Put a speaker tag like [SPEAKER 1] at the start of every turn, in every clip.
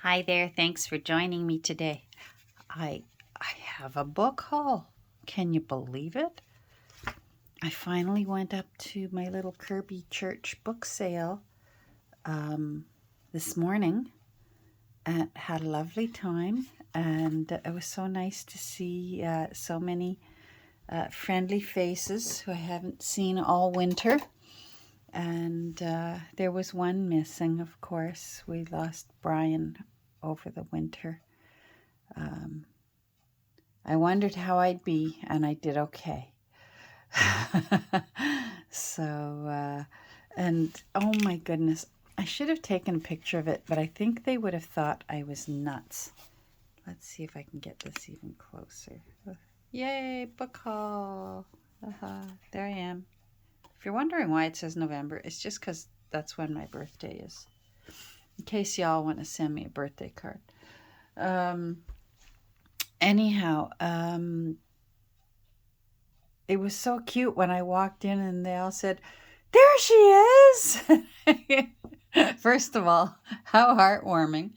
[SPEAKER 1] Hi there, thanks for joining me today. I have a book haul. Can you believe it? I finally went up to my little Kirby Church book sale this morning and had a lovely time. And it was so nice to see so many friendly faces who I haven't seen all winter. And there was one missing, of course. We lost Brian over the winter. I wondered how I'd be, and I did okay. And oh my goodness, I should have taken a picture of it, but I think they would have thought I was nuts. Let's see if I can get this even closer. Yay, book haul. There I am. If you're wondering why it says November, it's just because that's when my birthday is. In case y'all want to send me a birthday card. Anyhow, it was so cute when I walked in and they all said, "There she is!" First of all, how heartwarming.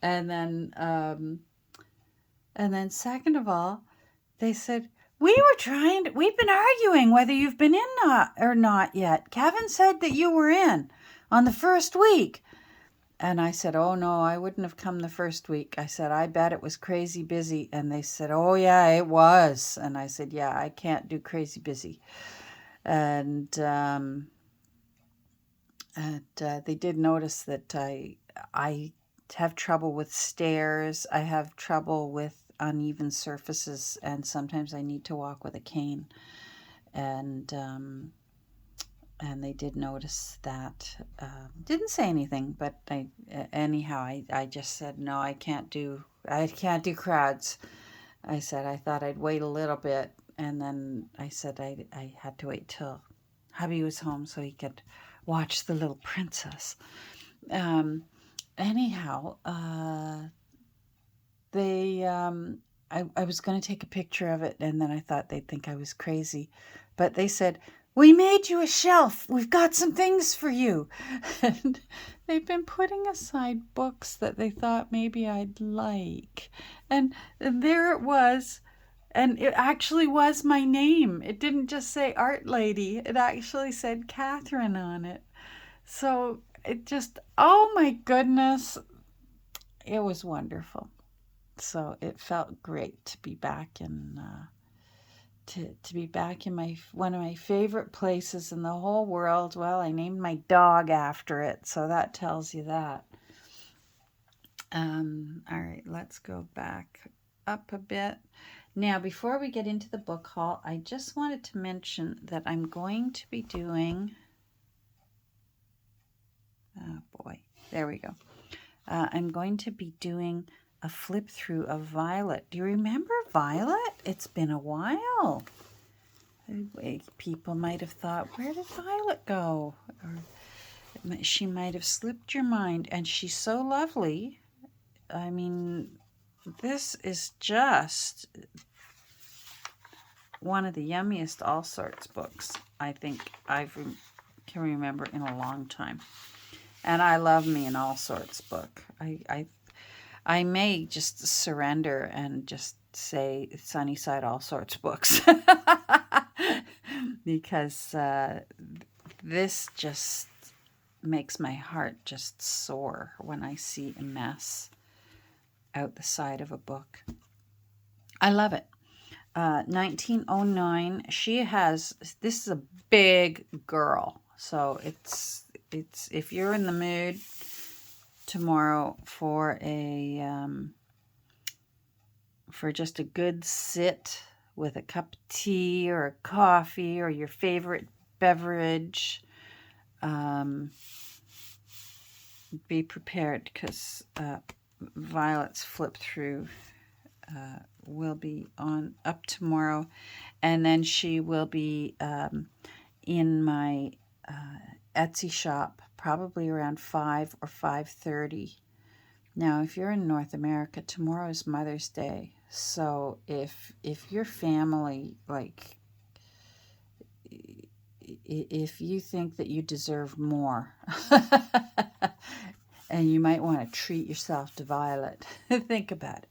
[SPEAKER 1] And then second of all, they said, we've been arguing whether you've been in or not yet. Kevin said that you were in on the first week. And I said, oh, no, I wouldn't have come the first week. I said, I bet it was crazy busy. And they said, oh, yeah, it was. And I said, yeah, I can't do crazy busy. And they did notice that I have trouble with stairs. I have trouble with uneven surfaces. And sometimes I need to walk with a cane. And they did notice that. Didn't say anything, but I just said, no, I can't do crowds. I said I thought I'd wait a little bit, and then I said I had to wait till hubby was home so he could watch The Little Princess. Anyhow, I was going to take a picture of it, and then I thought they'd think I was crazy. But they said, we made you a shelf. We've got some things for you. And they've been putting aside books that they thought maybe I'd like. And there it was. And it actually was my name. It didn't just say Art Lady. It actually said Catherine on it. So it just, oh my goodness, it was wonderful. So it felt great to be back in to be back in my one of my favorite places in the whole world. Well, I named my dog after it, so that tells you that. All right, let's go back up a bit. Now, before we get into the book haul, I just wanted to mention that I'm going to be doing. Oh boy, there we go. I'm going to be doing a flip through of Violet. Do you remember Violet? It's been a while. People might have thought, where did Violet go? Or she might have slipped your mind. And she's so lovely. I mean, this is just one of the yummiest All Sorts books I think can remember in a long time. And I love me an All Sorts book. I may just surrender and just say Sunnyside All Sorts books. Because this just makes my heart just soar when I see a mess out the side of a book. I love it. 1909. This is a big girl. So it's if you're in the mood tomorrow for just a good sit with a cup of tea or a coffee or your favorite beverage, be prepared because Violet's flip through will be up tomorrow, and then she will be in my Etsy shop probably around 5 or 5:30. Now, if you're in North America, tomorrow is Mother's Day. So if your family, like, if you think that you deserve more and you might want to treat yourself to Violet. Think about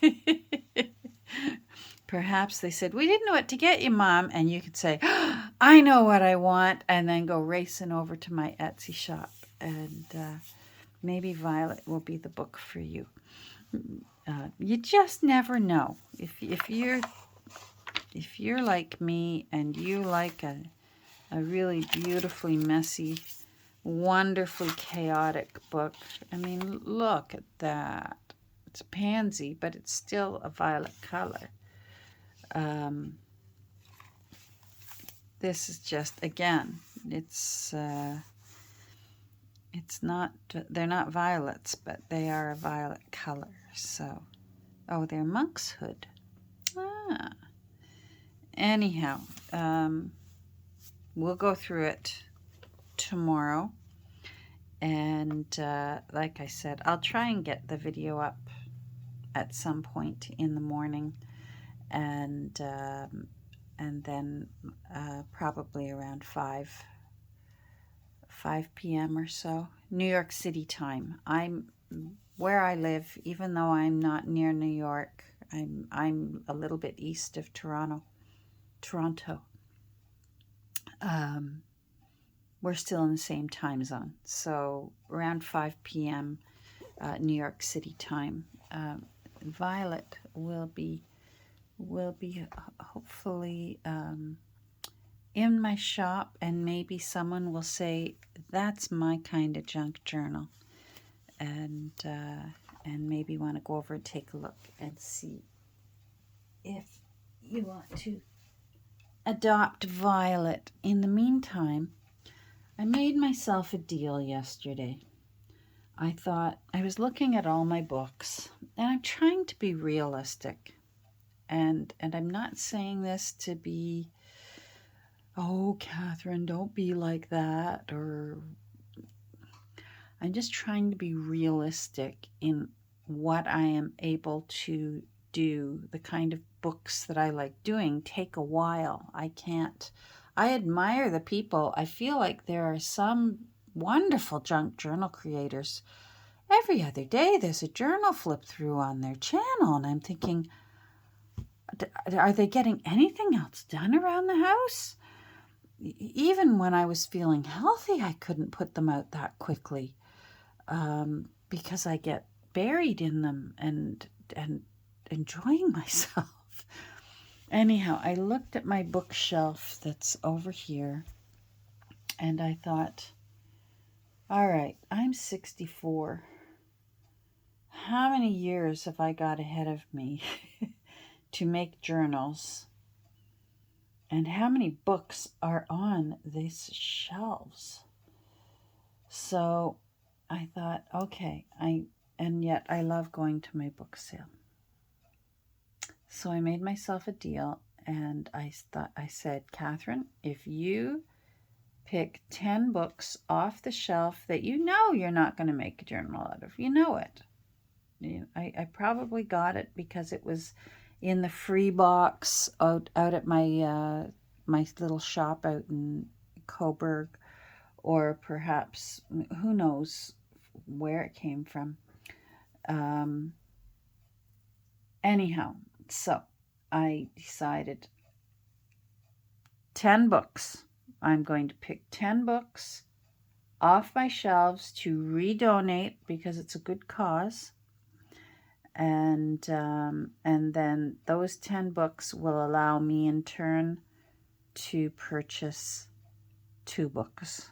[SPEAKER 1] it. Perhaps they said, we didn't know what to get you, Mom. And you could say, I know what I want. And then go racing over to my Etsy shop. And maybe Violet will be the book for you. You just never know. If you're like me and you like a really beautifully messy, wonderfully chaotic book. I mean, look at that. It's a pansy, but it's still a violet color. This is just, again, it's not, they're not violets, but they are a violet color. So, oh, they're monk's hood. Ah. Anyhow, we'll go through it tomorrow. And like I said, I'll try and get the video up at some point in the morning. And then probably around 5 p.m. or so, New York City time. I'm where I live, even though I'm not near New York. I'm a little bit east of Toronto. We're still in the same time zone, so around 5 p.m. New York City time. Violet will be hopefully in my shop, and maybe someone will say, that's my kind of junk journal, and maybe want to go over and take a look and see if you want to adopt Violet. In the meantime, I made myself a deal yesterday. I thought, I was looking at all my books, and I'm trying to be realistic. And I'm not saying this to be, oh, Catherine, don't be like that, or I'm just trying to be realistic in what I am able to do. The kind of books that I like doing take a while. I admire the people. I feel like there are some wonderful junk journal creators. Every other day there's a journal flip through on their channel, and I'm thinking, are they getting anything else done around the house? Even when I was feeling healthy, I couldn't put them out that quickly because I get buried in them and enjoying myself. Anyhow, I looked at my bookshelf that's over here, and I thought, all right, I'm 64. How many years have I got ahead of me to make journals? And how many books are on these shelves? So I thought, okay, and yet I love going to my book sale. So I made myself a deal, and I said, Catherine, if you pick 10 books off the shelf that you know you're not going to make a journal out of, you know it. I probably got it because it was in the free box out at my my little shop out in Coburg, or perhaps, who knows where it came from. Anyhow, so I decided 10 books. I'm going to pick 10 books off my shelves to redonate because it's a good cause. And then those 10 books will allow me in turn to purchase 2 books.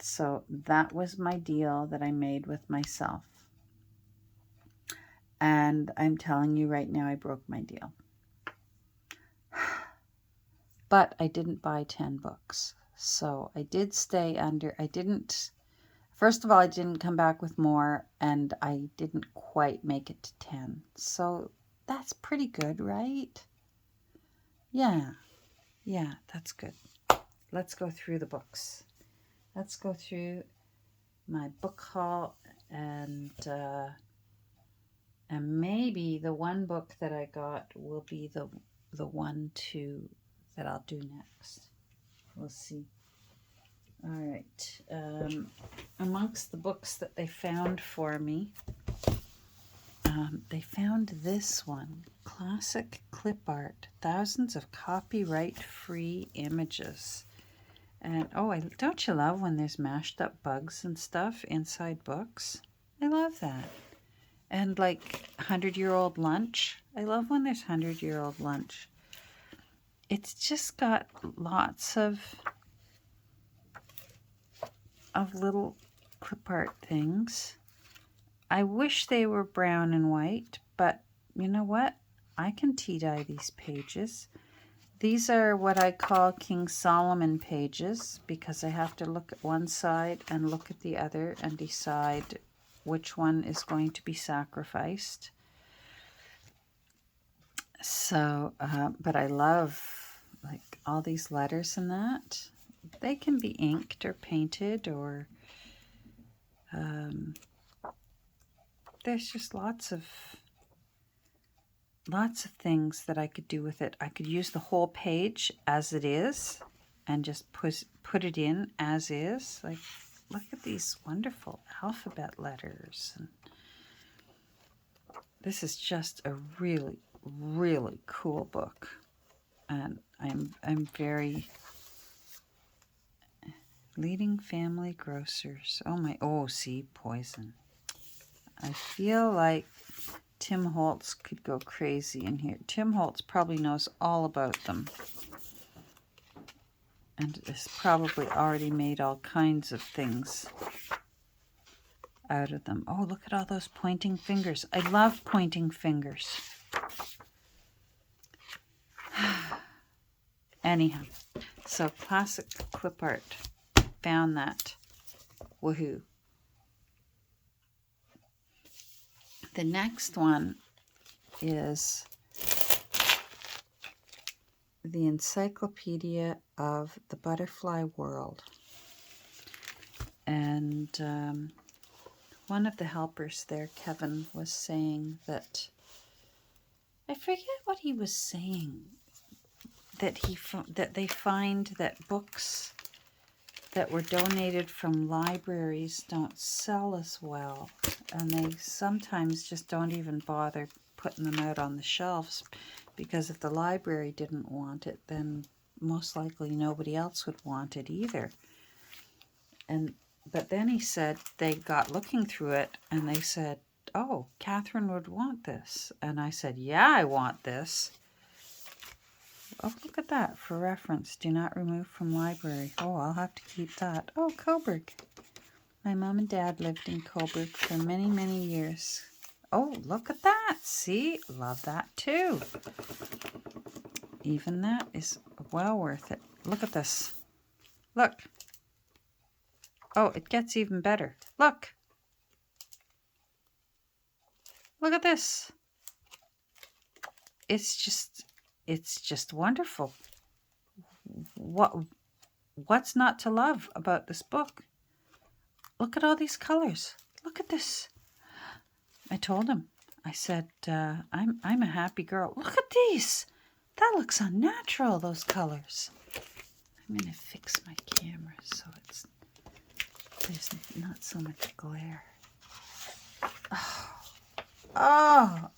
[SPEAKER 1] So that was my deal that I made with myself. And I'm telling you right now, I broke my deal. But I didn't buy 10 books. So I did stay under, first of all, I didn't come back with more, and I didn't quite make it to 10. So that's pretty good, right? Yeah, that's good. Let's go through the books. Let's go through my book haul, and maybe the one book that I got will be the one that I'll do next. We'll see. All right. amongst the books that they found for me, they found this one, Classic Clip Art, thousands of copyright-free images. And oh, don't you love when there's mashed up bugs and stuff inside books? I love that. And like 100-year-old lunch. I love when there's 100-year-old lunch. It's just got lots of little clip art things. I wish they were brown and white, but you know what? I can tea dye these pages. These are what I call King Solomon pages because I have to look at one side and look at the other and decide which one is going to be sacrificed. So, but I love like all these letters and that. They can be inked or painted or there's just lots of things that I could do with it. I could use the whole page as it is and just put it in as is. Like, look at these wonderful alphabet letters. And this is just a really, really cool book. And I'm very... Leading family grocers. See, poison. I feel like Tim Holtz could go crazy in here. Tim Holtz probably knows all about them. And has probably already made all kinds of things out of them. Oh, look at all those pointing fingers. I love pointing fingers. Anyhow, so Classic Clip Art. Found that. Woohoo. The next one is the Encyclopedia of the Butterfly World. And one of the helpers there, Kevin, was saying that, I forget what he was saying, that they find that books that were donated from libraries don't sell as well, and they sometimes just don't even bother putting them out on the shelves, because if the library didn't want it, then most likely nobody else would want it either. But then he said they got looking through it and they said, oh, Catherine would want this. And I said, yeah, I want this. Oh, look at that. For reference, do not remove from library. Oh, I'll have to keep that. Oh, Coburg. My mom and dad lived in Coburg for many, many years. Oh, look at that. See? Love that too. Even that is well worth it. Look at this. Look. Oh, it gets even better. Look. Look at this. It's just wonderful. What's not to love about this book? Look at all these colors. Look at this. I told him. I said, I'm a happy girl. Look at these. That looks unnatural, those colors. I'm going to fix my camera so there's not so much glare. Oh.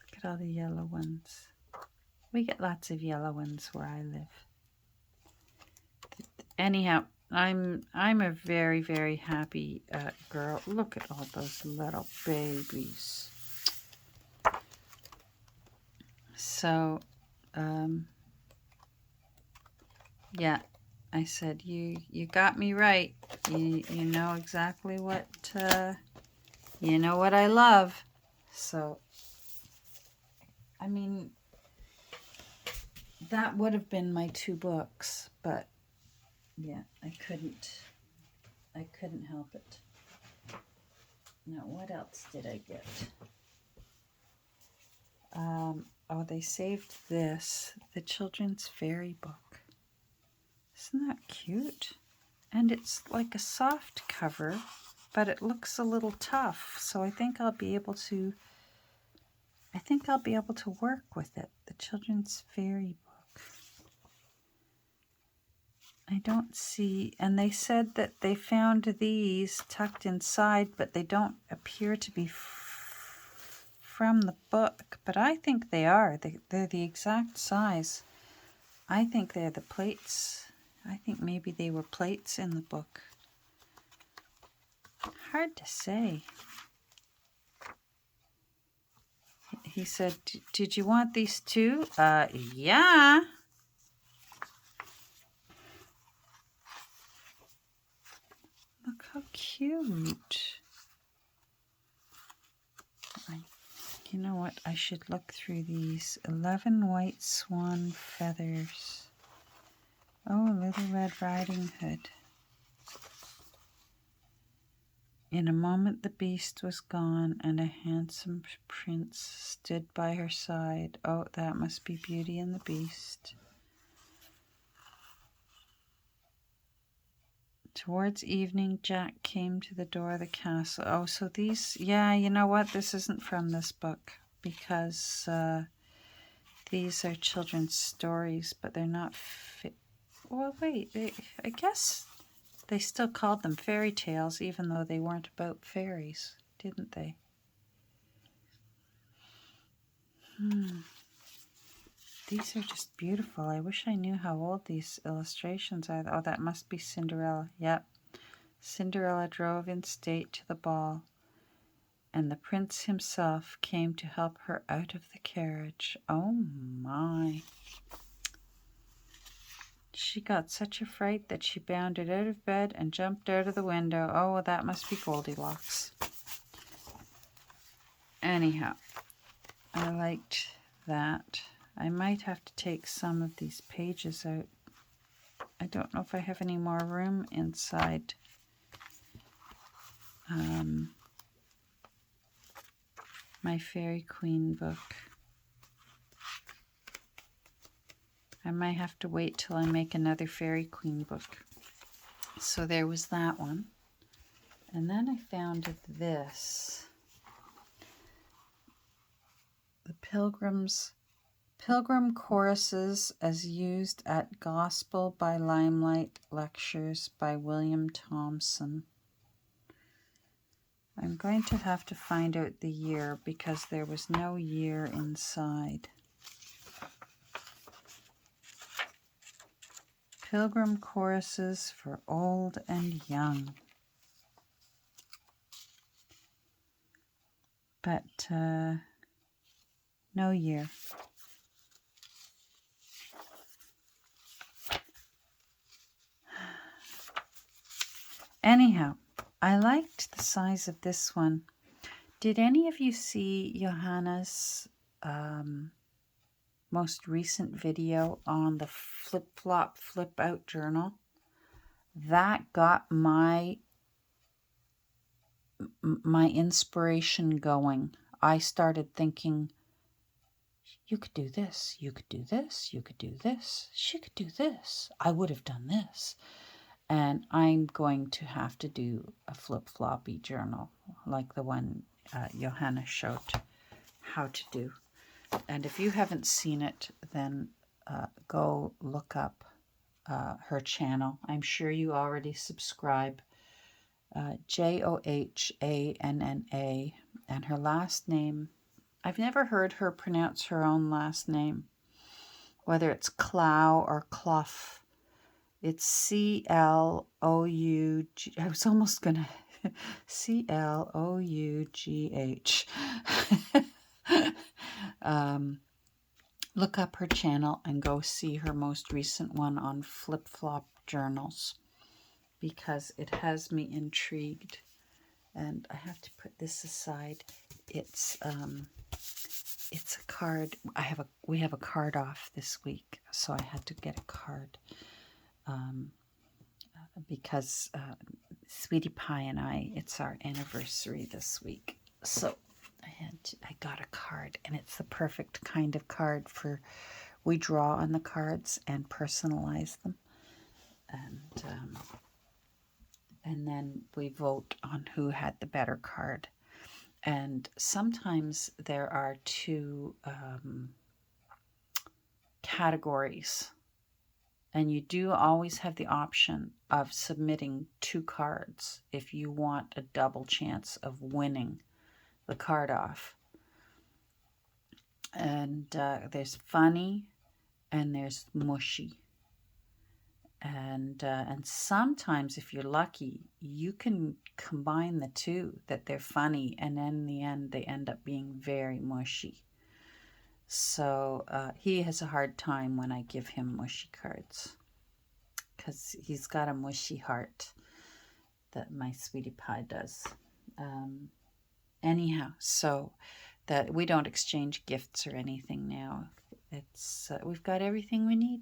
[SPEAKER 1] Look at all the yellow ones. We get lots of yellow ones where I live. Anyhow, I'm a very, very happy girl. Look at all those little babies. So, yeah, I said, you got me right. You know exactly what, you know what I love. So, I mean, that would have been my 2 books, but yeah, I couldn't help it. Now, what else did I get? Oh, they saved this, the Children's Fairy book. Isn't that cute? And it's like a soft cover, but it looks a little tough, so I think I'll be able to work with it. The the children's fairy book. I don't see, and they said that they found these tucked inside, but they don't appear to be from the book, but I think they are. They're the exact size. I think they're the plates. I think maybe they were plates in the book. Hard to say. He said, did you want these too? Yeah. Look how cute. You know what? I should look through these. 11 white swan feathers. Oh, Little Red Riding Hood. In a moment the beast was gone, and a handsome prince stood by her side. Oh, that must be Beauty and the Beast. Towards evening, Jack came to the door of the castle. Oh, so these, yeah, you know what? This isn't from this book, because these are children's stories, but they're not well, wait, I guess they still called them fairy tales, even though they weren't about fairies, didn't they? These are just beautiful. I wish I knew how old these illustrations are. Oh, that must be Cinderella. Yep. Cinderella drove in state to the ball, and the prince himself came to help her out of the carriage. Oh my. She got such a fright that she bounded out of bed and jumped out of the window. Oh, that must be Goldilocks. Anyhow, I liked that. I might have to take some of these pages out. I don't know if I have any more room inside. My Fairy Queen book. I might have to wait till I make another Fairy Queen book. So there was that one. And then I found this. The Pilgrim Choruses as used at Gospel by Limelight Lectures by William Thompson. I'm going to have to find out the year because there was no year inside. Pilgrim Choruses for Old and Young. But no year. Anyhow, I liked the size of this one. Did any of you see Johanna's most recent video on the flip-flop flip-out journal? That got my inspiration going. I started thinking, you could do this, you could do this, you could do this, she could do this, I would have done this. And I'm going to have to do a flip-floppy journal like the one Johanna showed how to do. And if you haven't seen it, then go look up her channel. I'm sure you already subscribe. Johanna, and her last name, I've never heard her pronounce her own last name, whether it's Clough or Clough. It's C-L-O-U-G. I was almost going to C-L-O-U-G-H. Look up her channel and go see her most recent one on flip-flop journals because it has me intrigued. And I have to put this aside. It's a card. We have a card off this week, so I had to get a card. Because Sweetie Pie and I, it's our anniversary this week. So I got a card, and it's the perfect kind of card for, we draw on the cards and personalize them. And then we vote on who had the better card. And sometimes there are two categories. And you do always have the option of submitting 2 cards if you want a double chance of winning the card off. And there's funny and there's mushy. And sometimes, if you're lucky, you can combine the two, that they're funny, and then in the end they end up being very mushy. So he has a hard time when I give him mushy cards, because he's got a mushy heart, that my sweetie pie does. Anyhow, so that we don't exchange gifts or anything now. It's we've got everything we need,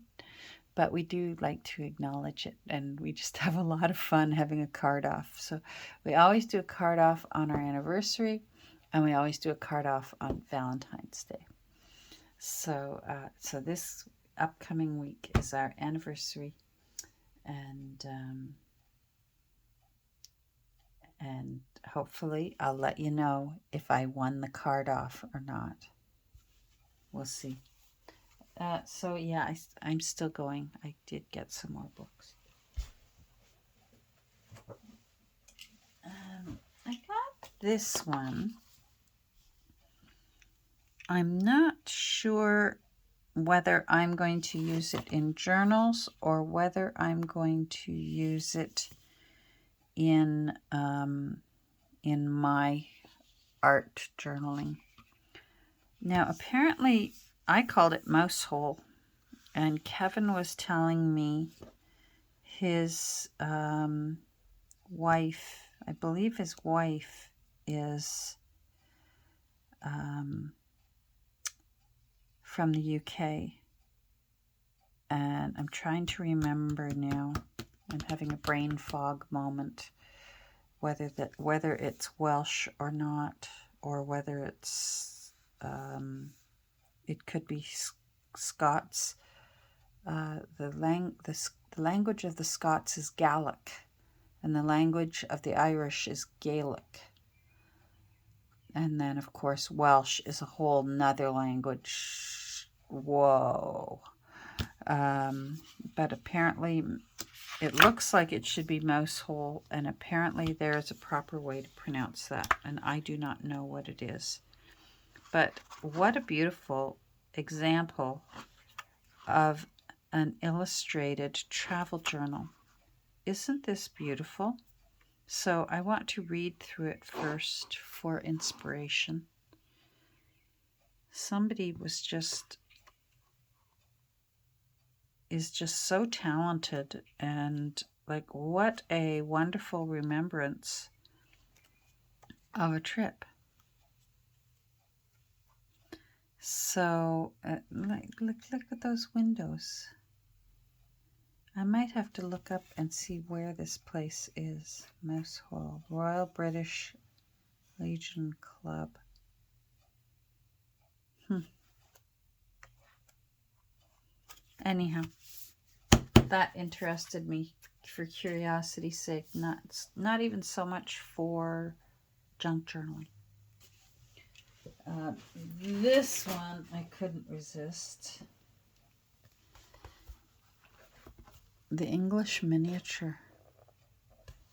[SPEAKER 1] but we do like to acknowledge it, and we just have a lot of fun having a card off. So we always do a card off on our anniversary, and we always do a card off on Valentine's Day. So so this upcoming week is our anniversary, and hopefully I'll let you know if I won the card off or not. We'll see. So yeah, I'm still going. I did get some more books. I got this one. I'm not sure whether I'm going to use it in journals or whether I'm going to use it in my art journaling. Now, apparently, I called it Moushole, and Kevin was telling me his wife, I believe his wife is from the UK, and I'm trying to remember now. I'm having a brain fog moment, whether it's Welsh or not, or whether it's it could be Scots. The language of the Scots is Gaelic, and the language of the Irish is Gaelic. And then, of course, Welsh is a whole nother language. Whoa. But apparently, it looks like it should be Moushole, and apparently there is a proper way to pronounce that, and I do not know what it is. But what a beautiful example of an illustrated travel journal. Isn't this beautiful? So I want to read through it first for inspiration. Somebody is just so talented, and like, what a wonderful remembrance of a trip. So look at those windows. I might have to look up and see where this place is. Moushole, Royal British Legion Club. Anyhow, that interested me for curiosity's sake, not even so much for junk journaling. This one I couldn't resist. The English Miniature.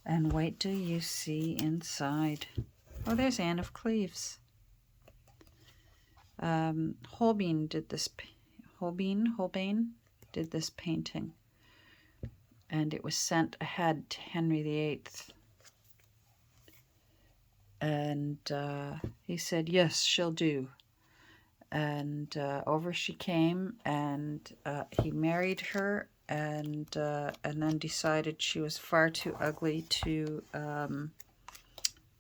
[SPEAKER 1] And wait till you see inside. Oh, there's Anne of Cleves. Holbein did this. Holbein did this painting, and it was sent ahead to Henry VIII. And he said, "Yes, she'll do." And over she came, and he married her, and then decided she was far too ugly to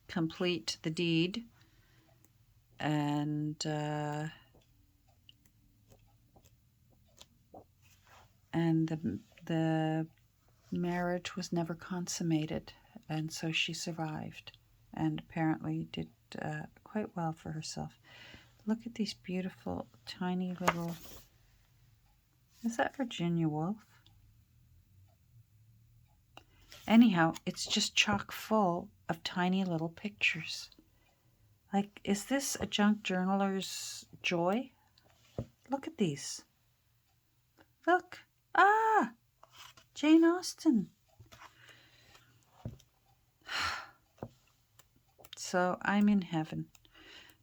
[SPEAKER 1] complete the deed, and the marriage was never consummated, and so she survived, and apparently did quite well for herself. Look at these beautiful, tiny little... Is that Virginia Woolf? Anyhow, it's just chock full of tiny little pictures. Like, is this a junk journaler's joy? Look at these. Look. Ah, Jane Austen. So I'm in heaven.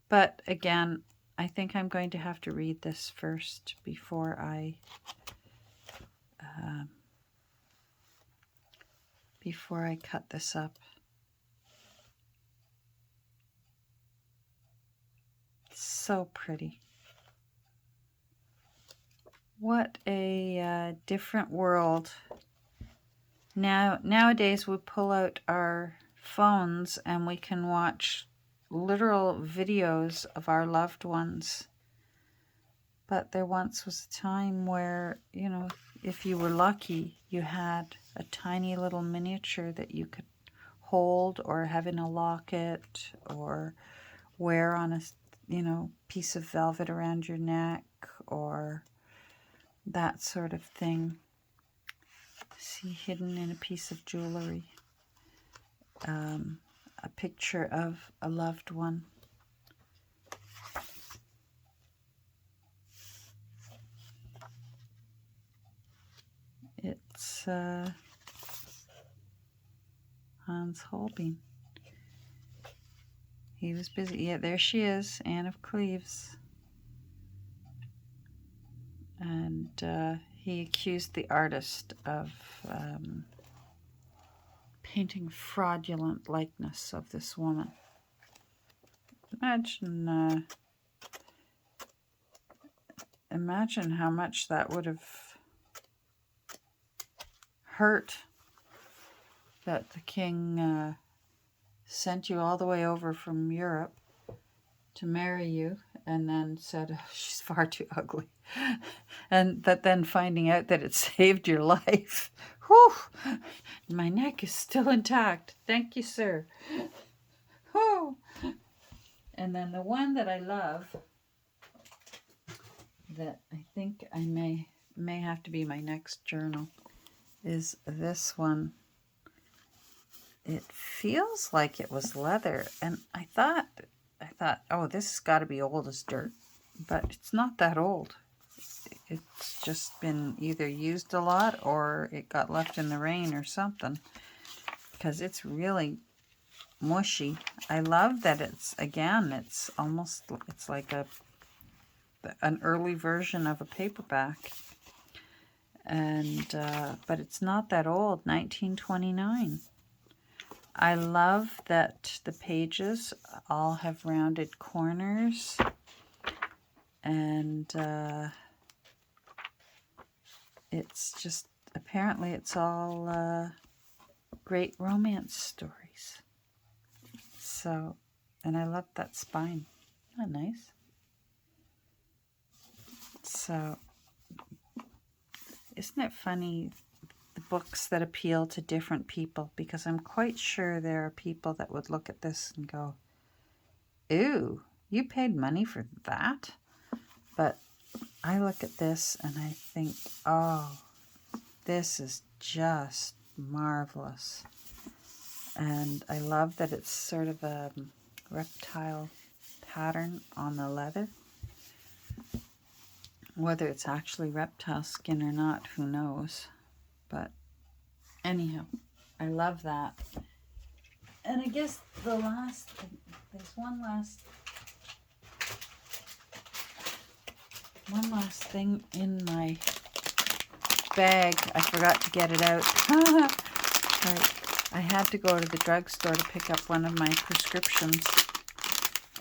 [SPEAKER 1] But again, I think I'm going to have to read this first before I cut this up. So pretty. What a different world. Nowadays we pull out our phones and we can watch literal videos of our loved ones. But there once was a time where, you know, if you were lucky, you had a tiny little miniature that you could hold or have in a locket or wear on a, you know, piece of velvet around your neck or that sort of thing. See, hidden in a piece of jewelry, a picture of a loved one. It's Hans Holbein. He was busy. Yeah, there she is, Anne of Cleves. And he accused the artist of painting fraudulent likeness of this woman. Imagine how much that would have hurt, that the king sent you all the way over from Europe to marry you and then said, oh, she's far too ugly. But then finding out that it saved your life. Whew! My neck is still intact. Thank you, sir. Whew! And then the one that I love, that I think I may have to be my next journal, is this one. It feels like it was leather, and I thought, oh, this has got to be old as dirt, but it's not that old. It's just been either used a lot or it got left in the rain or something, because it's really mushy. I love that it's like an early version of a paperback, and but it's not that old. 1929. I love that the pages all have rounded corners, and it's just, apparently it's all great romance stories. So, and I love that spine. Isn't that nice? So, isn't it funny, the books that appeal to different people? Because I'm quite sure there are people that would look at this and go, ooh, you paid money for that? But I look at this and I think, oh, this is just marvelous. And I love that it's sort of a reptile pattern on the leather. Whether it's actually reptile skin or not, who knows? But anyhow, I love that. And I guess there's one last thing in my bag. I forgot to get it out. Right. I had to go to the drugstore to pick up one of my prescriptions.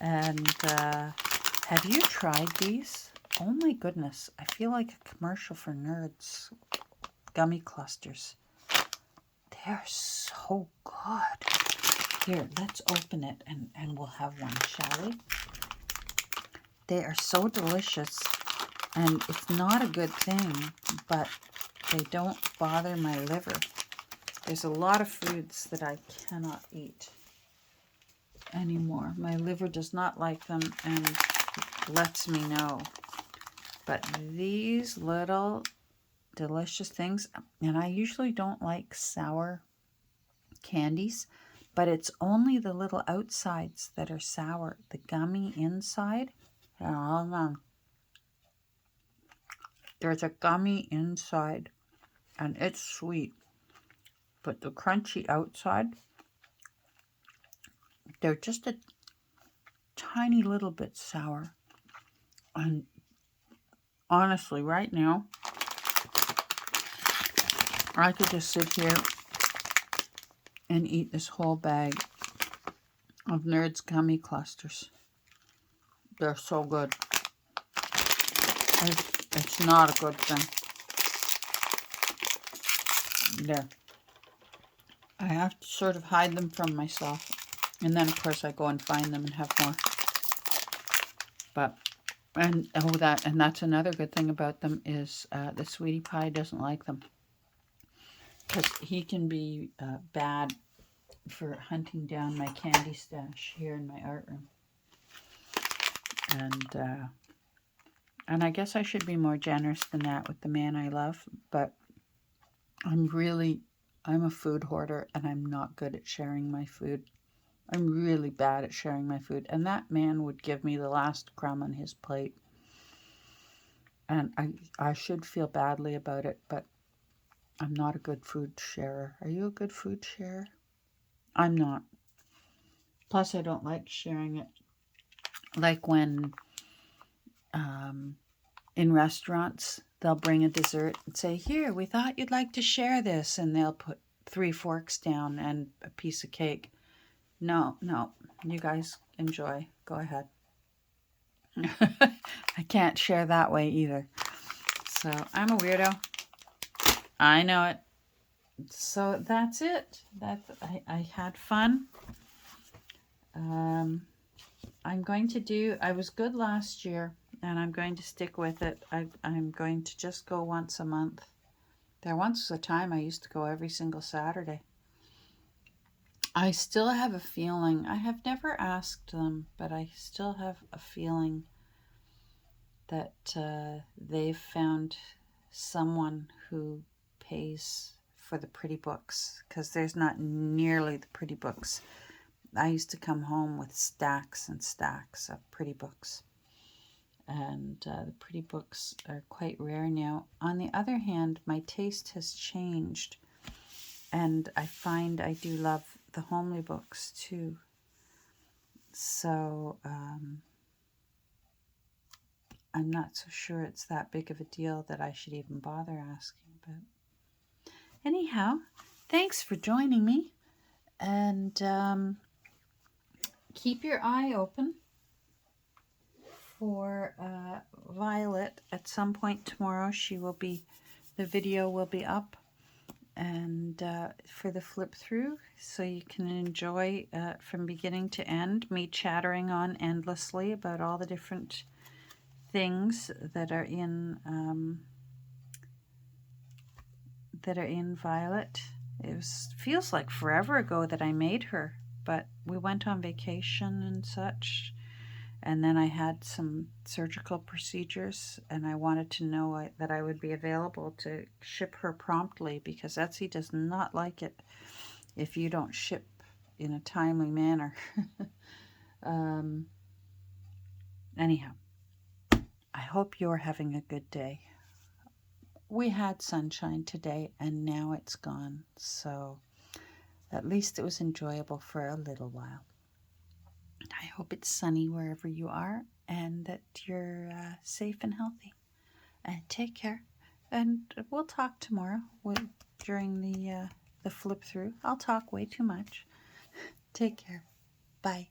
[SPEAKER 1] And have you tried these? Oh my goodness. I feel like a commercial for nerds. Gummy clusters. They're so good. Here, let's open it and we'll have one, shall we? They are so delicious. And it's not a good thing, but they don't bother my liver. There's a lot of foods that I cannot eat anymore. My liver does not like them and lets me know. But these little delicious things, and I usually don't like sour candies, but it's only the little outsides that are sour. The gummy inside, There's a gummy inside, and it's sweet. But the crunchy outside, they're just a tiny little bit sour. And honestly, right now, I could just sit here and eat this whole bag of Nerds gummy clusters. They're so good. It's not a good thing. There. I have to sort of hide them from myself. And then, of course, I go and find them and have more. But, and that's another good thing about them is the Sweetie Pie doesn't like them. Because he can be bad for hunting down my candy stash here in my art room. And I guess I should be more generous than that with the man I love, but I'm a food hoarder, and I'm not good at sharing my food. I'm really bad at sharing my food, and that man would give me the last crumb on his plate. And I should feel badly about it, but I'm not a good food sharer. Are you a good food sharer? I'm not. Plus, I don't like sharing it. Like when in restaurants, they'll bring a dessert and say, here, we thought you'd like to share this. And they'll put 3 forks down and a piece of cake. No, you guys enjoy. Go ahead. I can't share that way either. So I'm a weirdo. I know it. So that's it. I had fun. I was good last year, and I'm going to stick with it. I'm going to just go once a month. There once was a time I used to go every single Saturday. I still have a feeling, I have never asked them, but I still have a feeling that they've found someone who pays for the pretty books, because there's not nearly the pretty books. I used to come home with stacks and stacks of pretty books. And the pretty books are quite rare now. On the other hand, my taste has changed. And I find I do love the homely books too. So I'm not so sure it's that big of a deal that I should even bother asking. But anyhow, thanks for joining me. And keep your eye open for Violet. At some point tomorrow, the video will be up, and for the flip through, so you can enjoy from beginning to end me chattering on endlessly about all the different things that are in Violet. Feels like forever ago that I made her, but we went on vacation and such. And then I had some surgical procedures, and I wanted to know that I would be available to ship her promptly, because Etsy does not like it if you don't ship in a timely manner. Anyhow, I hope you're having a good day. We had sunshine today, and now it's gone, so at least it was enjoyable for a little while. I hope it's sunny wherever you are, and that you're safe and healthy. And take care. And we'll talk tomorrow during the flip through. I'll talk way too much. Take care. Bye.